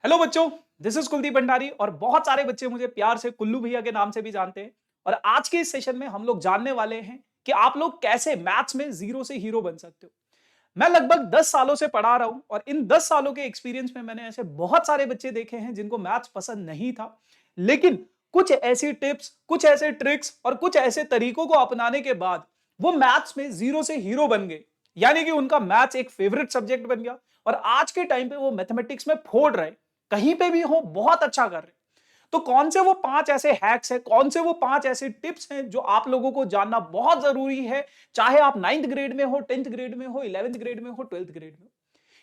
Hello बच्चों, this is Kuldeep Bhandari और बहुत सारे बच्चे मुझे प्यार से कुल्लू भैया के नाम से भी जानते हैं। और आज के इस सेशन में हम लोग जानने वाले हैं कि आप लोग कैसे मैथ्स में जीरो से हीरो बन सकते हो। मैं लगभग 10 सालों से पढ़ा रहा हूं और इन 10 सालों के एक्सपीरियंस में मैंने ऐसे बहुत सारे बच्चे देखे हैं जिनको मैथ्स पसंद नहीं था, लेकिन कुछ ऐसी टिप्स, कुछ ऐसे ट्रिक्स और कुछ ऐसे तरीकों को अपनाने के बाद वो मैथ्स में जीरो से हीरो बन गए। यानी कि उनका मैथ्स एक फेवरेट सब्जेक्ट बन गया और आज के टाइम पे वो मैथमेटिक्स में फोड़ रहे, कहीं पे भी हो बहुत अच्छा कर रहे। तो कौन से वो 5 ऐसे हैक्स हैं, कौन से वो 5 ऐसे टिप्स हैं जो आप लोगों को जानना बहुत जरूरी है, चाहे आप 9th ग्रेड में हो, 10th ग्रेड में हो, 11th ग्रेड में हो, 12th ग्रेड में हो।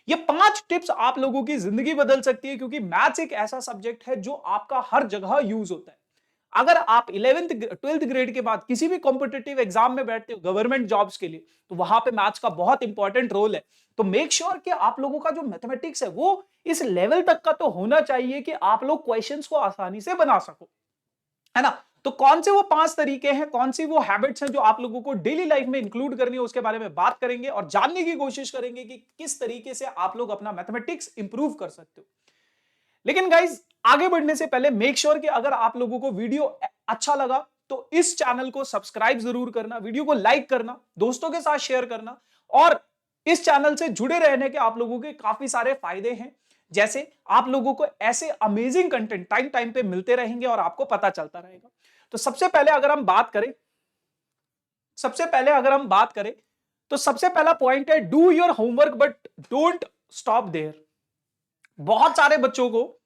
ये 5 टिप्स आप लोगों की जिंदगी बदल सकती है, क्योंकि मैथ्स एक ऐसा सब्जेक्ट है जो आपका हर जगह यूज होता है। अगर आप 11th 12th ग्रेड के बाद किसी भी कॉम्पिटिटिव एग्जाम में बैठते हो गवर्नमेंट जॉब्स के लिए, तो वहां पे मैथ्स का बहुत इंपॉर्टेंट रोल है। तो मेक श्योर कि आप लोगों का जो मैथमेटिक्स है वो इस लेवल तक का तो होना चाहिए कि आप लोग क्वेश्चंस को आसानी से बना सको, है ना। तो कौन से वो 5 तरीके हैं, कौन सी वो हैबिट्स हैं जो आप लोगों को डेली लाइफ में इंक्लूड करनी है, उसके बारे में बात करेंगे और जानने की कोशिश करेंगे कि किस तरीके से आप लोग अपना मैथमेटिक्स इंप्रूव कर सकते हो। लेकिन गाइज, आगे बढ़ने से पहले मेक श्योर कि अगर आप लोगों को वीडियो अच्छा लगा तो इस चैनल को सब्सक्राइब जरूर करना, वीडियो को लाइक करना, दोस्तों के साथ शेयर करना। और इस चैनल से जुड़े रहने के आप लोगों के काफी सारे फायदे हैं, जैसे आप लोगों को ऐसे अमेजिंग कंटेंट टाइम टाइम पे मिलते रहेंगे और आपको पता चलता रहेगा। तो सबसे पहले अगर हम बात करें तो सबसे पहला पॉइंट है, do your homework but don't stop there. बहुत सारे बच्चों को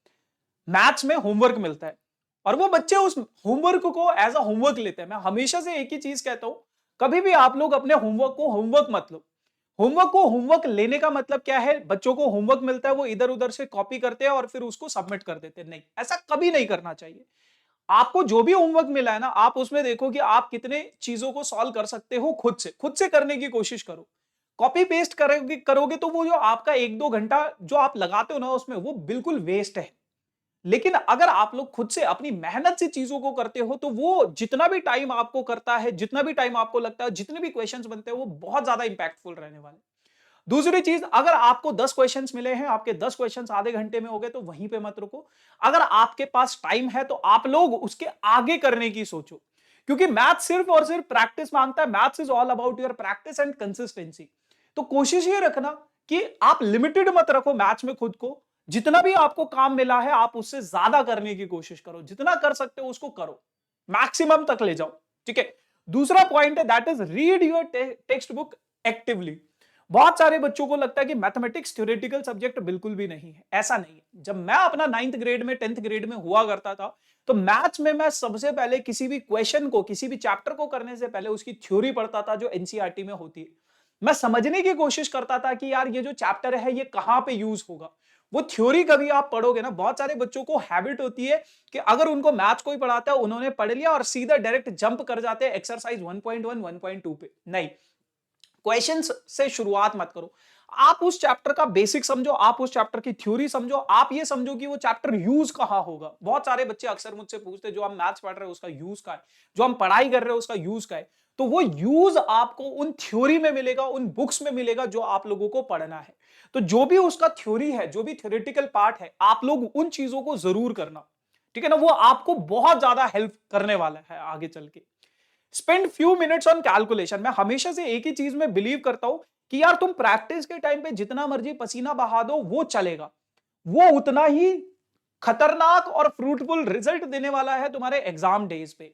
मैथ्स में होमवर्क मिलता है और वो बच्चे उस होमवर्क को एज अ होमवर्क लेते हैं। मैं हमेशा से एक ही चीज कहता हूं, कभी भी आप लोग अपने होमवर्क को होमवर्क मत लो। होमवर्क को होमवर्क लेने का मतलब क्या है, बच्चों को होमवर्क मिलता है वो इधर उधर से कॉपी करते हैं और फिर उसको सबमिट कर देते हैं। नहीं, ऐसा कभी नहीं करना चाहिए। आपको जो भी होमवर्क मिला है ना, आप उसमें देखो कि आप कितने चीजों को सॉल्व कर सकते हो, खुद से करने की कोशिश करो। कॉपी पेस्ट करोगे करोगे तो वो जो आपका 1-2 घंटा जो आप लगाते हो ना उसमें, वो बिल्कुल वेस्ट है। लेकिन अगर आप लोग खुद से अपनी मेहनत से चीजों को करते हो तो वो जितना भी टाइम आपको करता है, जितना भी टाइम आपको लगता है, जितने भी क्वेश्चंस बनते हैं, वो बहुत ज्यादा इंपैक्टफुल रहने वाले। दूसरी चीज, अगर आपको 10 क्वेश्चंस मिले हैं, आपके 10 क्वेश्चंस आधे घंटे में हो गए, तो वहीं पे मत रुको। अगर आपके पास टाइम है तो आप लोग उसके आगे करने की सोचो, क्योंकि मैथ सिर्फ और सिर्फ प्रैक्टिस मांगता है। Maths is all about your practice and consistency. तो कोशिश ये रखना कि आप लिमिटेड मत रखो मैथ्स में खुद को। जितना भी आपको काम मिला है आप उससे ज्यादा करने की कोशिश करो, जितना कर सकते हो उसको करो, मैक्सिमम तक ले जाओ। ठीक है। दूसरा पॉइंट है, that is read your text book actively. बहुत सारे बच्चों को लगता है कि मैथमेटिक्स थ्योरेटिकल सब्जेक्ट बिल्कुल भी नहीं है। ऐसा नहीं है। जब मैं अपना 9th ग्रेड में 10th ग्रेड में हुआ करता था, तो मैथ्स में मैं सबसे पहले किसी भी क्वेश्चन को, किसी भी चैप्टर को करने से पहले उसकी थ्योरी पढ़ता था जो एनसीईआरटी में होती है। मैं समझने की कोशिश करता था कि यार ये जो चैप्टर है ये कहां पे यूज होगा। वो थ्योरी कभी आप पढ़ोगे ना, बहुत सारे बच्चों को हैबिट होती है कि अगर उनको मैथ्स कोई पढ़ाता है, उन्होंने पढ़ लिया और सीधा डायरेक्ट जंप कर जाते हैं एक्सरसाइज 1.1 1.2 पे। नहीं, क्वेश्चन से शुरुआत मत करो। आप उस चैप्टर का बेसिक समझो, आप उस चैप्टर की थ्योरी समझो, आप ये समझो कि वो चैप्टर यूज कहां होगा। बहुत सारे बच्चे अक्सर मुझसे पूछते हैं, जो हम मैथ्स पढ़ रहे हैं उसका यूज का है, जो हम पढ़ाई कर रहे हैं उसका यूज का है। तो वो यूज आपको उन थ्योरी में मिलेगा, उन बुक्स में मिलेगा जो आप लोगों को पढ़ना है। तो जो भी उसका थ्योरी है, जो भी थ्योरेटिकल पार्ट है, आप लोग उन चीजों को जरूर करना। ठीक है ना, वो आपको बहुत ज्यादा हेल्प करने वाला है आगे चल के। Spend few minutes on calculation. मैं हमेशा से एक ही चीज में बिलीव करता हूं कि यार तुम प्रैक्टिस के टाइम पे जितना मर्जी पसीना बहा दो वो चलेगा, वो उतना ही खतरनाक और फ्रूटफुल रिजल्ट देने वाला है तुम्हारे एग्जाम डेज पे।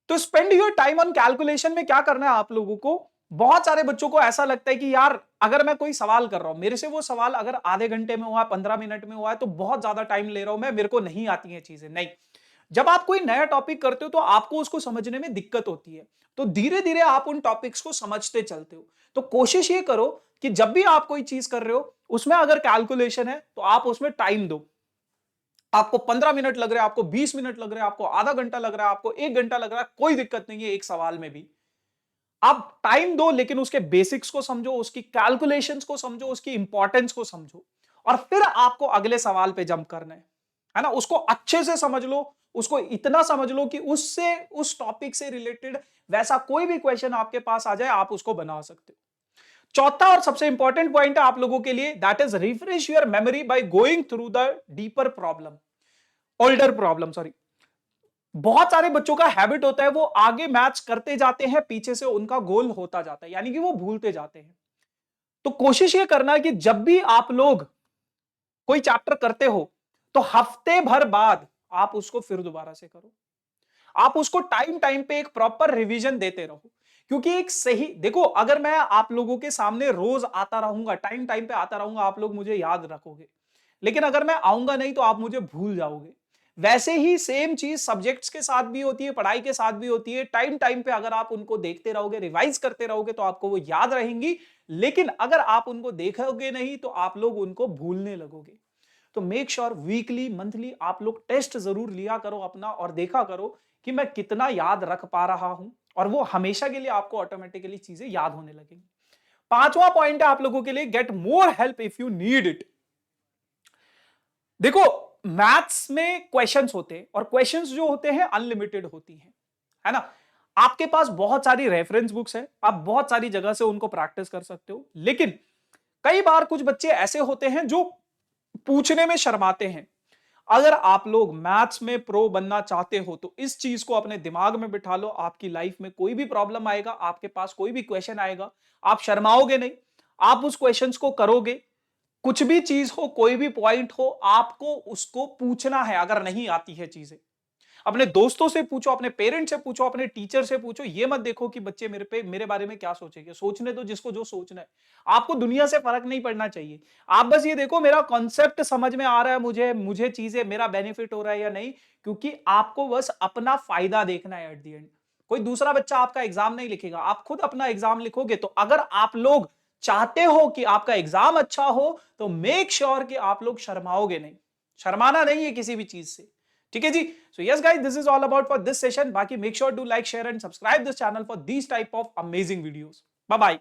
तो spend your time on calculation में क्या करना है आप लोगों को। बहुत सारे बच्चों को ऐसा लगता है कि यार अगर मैं कोई सवाल कर रहा हूं, मेरे से वो सवाल अगर आधे घंटे में हुआ, 15 मिनट में हुआ है, तो बहुत ज्यादा टाइम ले रहा हूं मैं, मेरे को नहीं आती हैं चीजें। नहीं, जब आप कोई नया टॉपिक करते हो तो आपको उसको समझने में दिक्कत होती है, तो धीरे धीरे आप उन टॉपिक्स को समझते चलते हो। तो कोशिश ये करो कि जब भी आप कोई चीज कर रहे हो उसमें अगर कैलकुलेशन है तो आप उसमें टाइम दो। आपको 15 मिनट लग रहे हैं, आपको 20 मिनट लग रहे हैं, आपको आधा घंटा लग रहा है, आपको 1 घंटा लग रहा है, कोई दिक्कत नहीं है। एक सवाल में भी आप टाइम दो, लेकिन उसके बेसिक्स को समझो, उसकी कैलकुलेशंस को समझो, उसकी इंपॉर्टेंस को समझो, और फिर आपको अगले सवाल पे जंप करना है ना। उसको अच्छे से समझ लो, उसको इतना समझ लो कि उससे, उस टॉपिक से रिलेटेड वैसा कोई भी क्वेश्चन आपके पास आ जाए आप उसको बना सकते हो। चौथा और सबसे इंपॉर्टेंट पॉइंट है आप लोगों के लिए, that is refresh your memory by going through the deeper problem, older problem, sorry. बहुत सारे बच्चों का हैबिट होता है वो आगे मैच करते जाते हैं, पीछे से उनका गोल होता जाता है, यानी कि वो भूलते जाते हैं। तो कोशिश ये करना है कि जब भी आप लोग कोई चैप्टर करते हो तो हफ्ते भर बाद आप उसको फिर दोबारा से करो। आप उसको टाइम टाइम पे एक प्रॉपर रिवीजन देते रहो, क्योंकि एक सही देखो, अगर मैं आप लोगों के सामने रोज आता रहूंगा, टाइम टाइम पे आता रहूंगा, आप लोग मुझे याद रखोगे, लेकिन अगर मैं आऊंगा नहीं तो आप मुझे भूल जाओगे। वैसे ही सेम चीज सब्जेक्ट्स के साथ भी होती है, पढ़ाई के साथ भी होती है। टाइम टाइम पे अगर आप उनको देखते रहोगे, रिवाइज करते रहोगे, तो आपको वो याद रहेंगी। लेकिन अगर आप उनको देखोगे नहीं तो आप लोग उनको भूलने लगोगे। तो मेक श्योर वीकली मंथली आप लोग टेस्ट जरूर लिया करो अपना, और देखा करो कि मैं कितना याद रख पा रहा हूं, और वो हमेशा के लिए आपको ऑटोमेटिकली चीजें याद होने लगेंगी। पांचवा पॉइंट है आप लोगों के लिए, get more help if you need it. देखो, मैथ्स में क्वेश्चंस होते हैं, और क्वेश्चंस जो होते हैं अनलिमिटेड होती हैं, है ना। आपके पास बहुत सारी रेफरेंस बुक्स है, आप बहुत सारी जगह से उनको प्रैक्टिस कर सकते हो, लेकिन कई बार कुछ बच्चे ऐसे होते हैं जो पूछने में शर्माते हैं। अगर आप लोग मैथ्स में प्रो बनना चाहते हो तो इस चीज को अपने दिमाग में बिठा लो, आपकी लाइफ में कोई भी प्रॉब्लम आएगा, आपके पास कोई भी क्वेश्चन आएगा, आप शर्माओगे नहीं, आप उस क्वेश्चंस को करोगे। कुछ भी चीज हो, कोई भी पॉइंट हो, आपको उसको पूछना है। अगर नहीं आती है चीजें, अपने दोस्तों से पूछो, अपने पेरेंट्स से पूछो, अपने टीचर से पूछो। ये मत देखो कि बच्चे मेरे बारे में क्या सोचेंगे, सोचने दो जिसको जो सोचना है। आपको दुनिया से फर्क नहीं पड़ना चाहिए। आप बस ये देखो मेरा कॉन्सेप्ट समझ में आ रहा है, मुझे चीजें, मेरा बेनिफिट हो रहा है या नहीं, क्योंकि आपको बस अपना फायदा देखना है। एट द एंड कोई दूसरा बच्चा आपका एग्जाम नहीं लिखेगा, आप खुद अपना एग्जाम लिखोगे। तो अगर आप लोग चाहते हो कि आपका एग्जाम अच्छा हो तो मेक श्योर कि आप लोग शर्माओगे नहीं। शर्माना नहीं है किसी भी चीज से, ठीक है जी। So yes guys, this is all about for this session. बाकी make sure to like, share and subscribe this channel for these type of amazing videos. Bye bye.